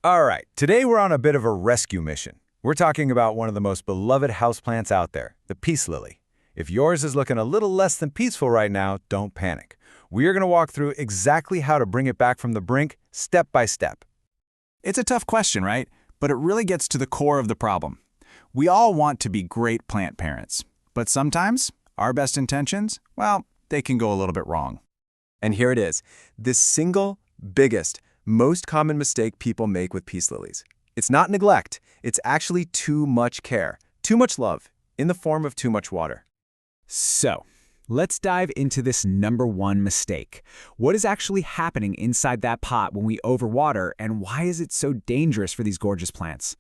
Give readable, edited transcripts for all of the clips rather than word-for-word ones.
All right, today we're on a bit of a rescue mission. We're talking about one of the most beloved houseplants out there, the peace lily. If yours is looking a little less than peaceful right now, don't panic. We're going to walk through exactly how to bring it back from the brink, step by step. It's a tough question, right? But it really gets to the core of the problem. We all want to be great plant parents, but sometimes our best intentions, well, they can go a little bit wrong. And here it is, the single biggest, most common mistake people make with peace lilies. It's not neglect, it's actually too much care, too much love, in the form of too much water. So, let's dive into this number one mistake. What is actually happening inside that pot when we overwater, and why is it so dangerous for these gorgeous plants?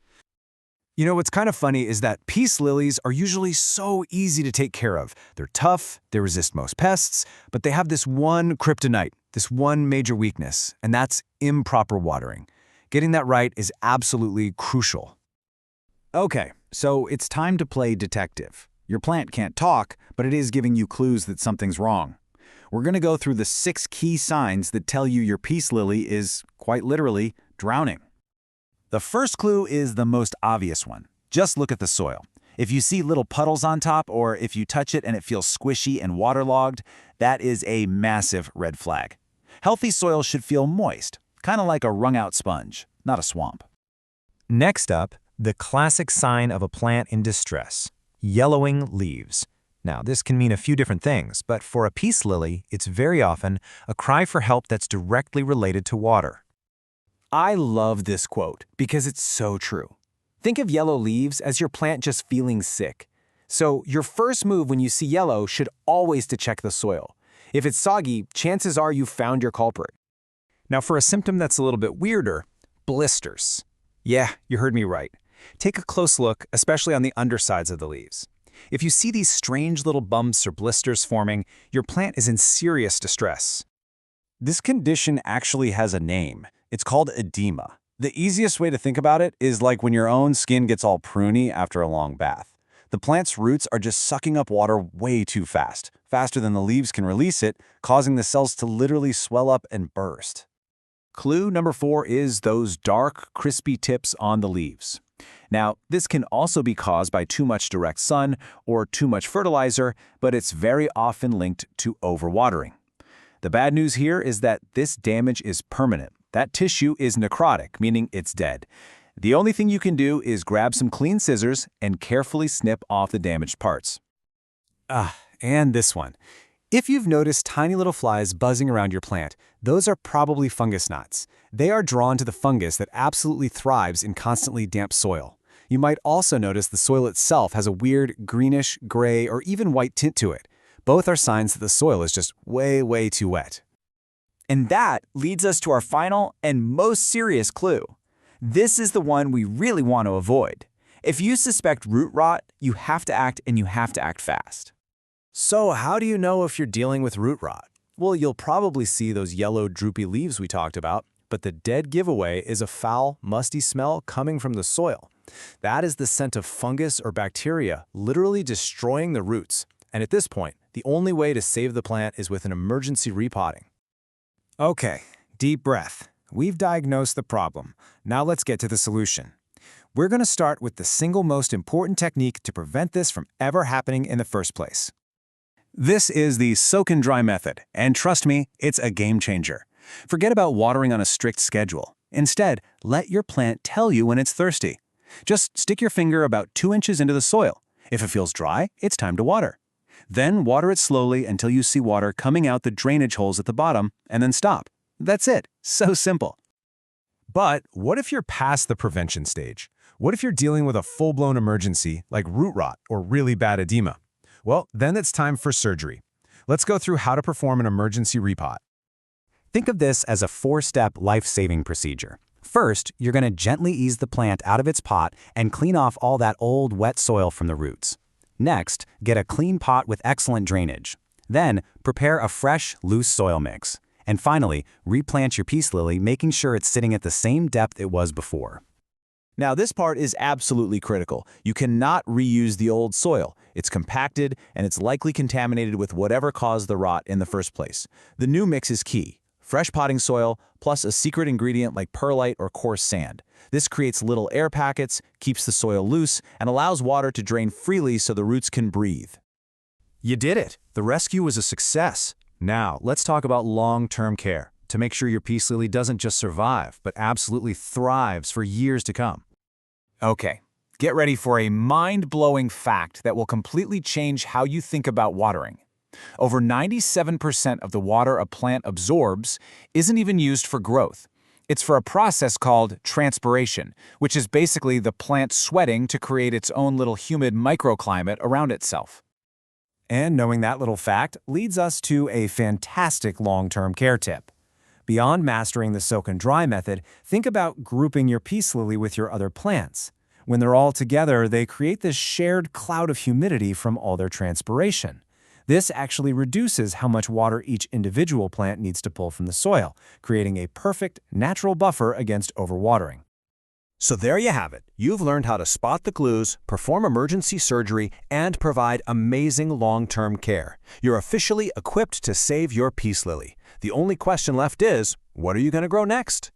You know, what's kind of funny is that peace lilies are usually so easy to take care of. They're tough, they resist most pests, but they have this one kryptonite, this one major weakness, and that's improper watering. Getting that right is absolutely crucial. Okay, so it's time to play detective. Your plant can't talk, but it is giving you clues that something's wrong. We're going to go through the 6 key signs that tell you your peace lily is, quite literally, drowning. The first clue is the most obvious one. Just look at the soil. If you see little puddles on top, or if you touch it and it feels squishy and waterlogged, that is a massive red flag. Healthy soil should feel moist, kind of like a wrung-out sponge, not a swamp. Next up, the classic sign of a plant in distress, yellowing leaves. Now, this can mean a few different things, but for a peace lily, it's very often a cry for help that's directly related to water. I love this quote because it's so true. Think of yellow leaves as your plant just feeling sick. So your first move when you see yellow should always to check the soil. If it's soggy, chances are you found your culprit. Now, for a symptom that's a little bit weirder, blisters. Yeah, you heard me right. Take a close look, especially on the undersides of the leaves. If you see these strange little bumps or blisters forming, your plant is in serious distress. This condition actually has a name. It's called edema. The easiest way to think about it is like when your own skin gets all pruny after a long bath. The plant's roots are just sucking up water way too fast, faster than the leaves can release it, causing the cells to literally swell up and burst. Clue number 4 is those dark, crispy tips on the leaves. Now, this can also be caused by too much direct sun or too much fertilizer, but it's very often linked to overwatering. The bad news here is that this damage is permanent. That tissue is necrotic, meaning it's dead. The only thing you can do is grab some clean scissors and carefully snip off the damaged parts. And this one. If you've noticed tiny little flies buzzing around your plant, those are probably fungus gnats. They are drawn to the fungus that absolutely thrives in constantly damp soil. You might also notice the soil itself has a weird greenish, gray, or even white tint to it. Both are signs that the soil is just way too wet. And that leads us to our final and most serious clue. This is the one we really want to avoid. If you suspect root rot, you have to act, and you have to act fast. So how do you know if you're dealing with root rot? Well, you'll probably see those yellow droopy leaves we talked about, but the dead giveaway is a foul, musty smell coming from the soil. That is the scent of fungus or bacteria literally destroying the roots. And at this point, the only way to save the plant is with an emergency repotting. Okay, deep breath. We've diagnosed the problem. Now let's get to the solution. We're going to start with the single most important technique to prevent this from ever happening in the first place. This is the soak and dry method, and trust me, it's a game changer. Forget about watering on a strict schedule. Instead, let your plant tell you when it's thirsty. Just stick your finger about 2 inches into the soil. If it feels dry, it's time to water. Then water it slowly until you see water coming out the drainage holes at the bottom, and then stop. That's it. So simple. But what if you're past the prevention stage? What if you're dealing with a full-blown emergency like root rot or really bad edema? Well, then it's time for surgery. Let's go through how to perform an emergency repot. Think of this as a 4-step life-saving procedure. First, you're going to gently ease the plant out of its pot and clean off all that old, wet soil from the roots. Next, get a clean pot with excellent drainage. Then, prepare a fresh, loose soil mix. And finally, replant your peace lily, making sure it's sitting at the same depth it was before. Now, this part is absolutely critical. You cannot reuse the old soil. It's compacted, and it's likely contaminated with whatever caused the rot in the first place. The new mix is key. Fresh potting soil, plus a secret ingredient like perlite or coarse sand. This creates little air packets, keeps the soil loose, and allows water to drain freely so the roots can breathe. You did it! The rescue was a success. Now, let's talk about long-term care to make sure your peace lily doesn't just survive, but absolutely thrives for years to come. Okay, get ready for a mind-blowing fact that will completely change how you think about watering. Over 97% of the water a plant absorbs isn't even used for growth. It's for a process called transpiration, which is basically the plant sweating to create its own little humid microclimate around itself. And knowing that little fact leads us to a fantastic long-term care tip. Beyond mastering the soak and dry method, think about grouping your peace lily with your other plants. When they're all together, they create this shared cloud of humidity from all their transpiration. This actually reduces how much water each individual plant needs to pull from the soil, creating a perfect, natural buffer against overwatering. So there you have it. You've learned how to spot the clues, perform emergency surgery, and provide amazing long-term care. You're officially equipped to save your peace lily. The only question left is, what are you going to grow next?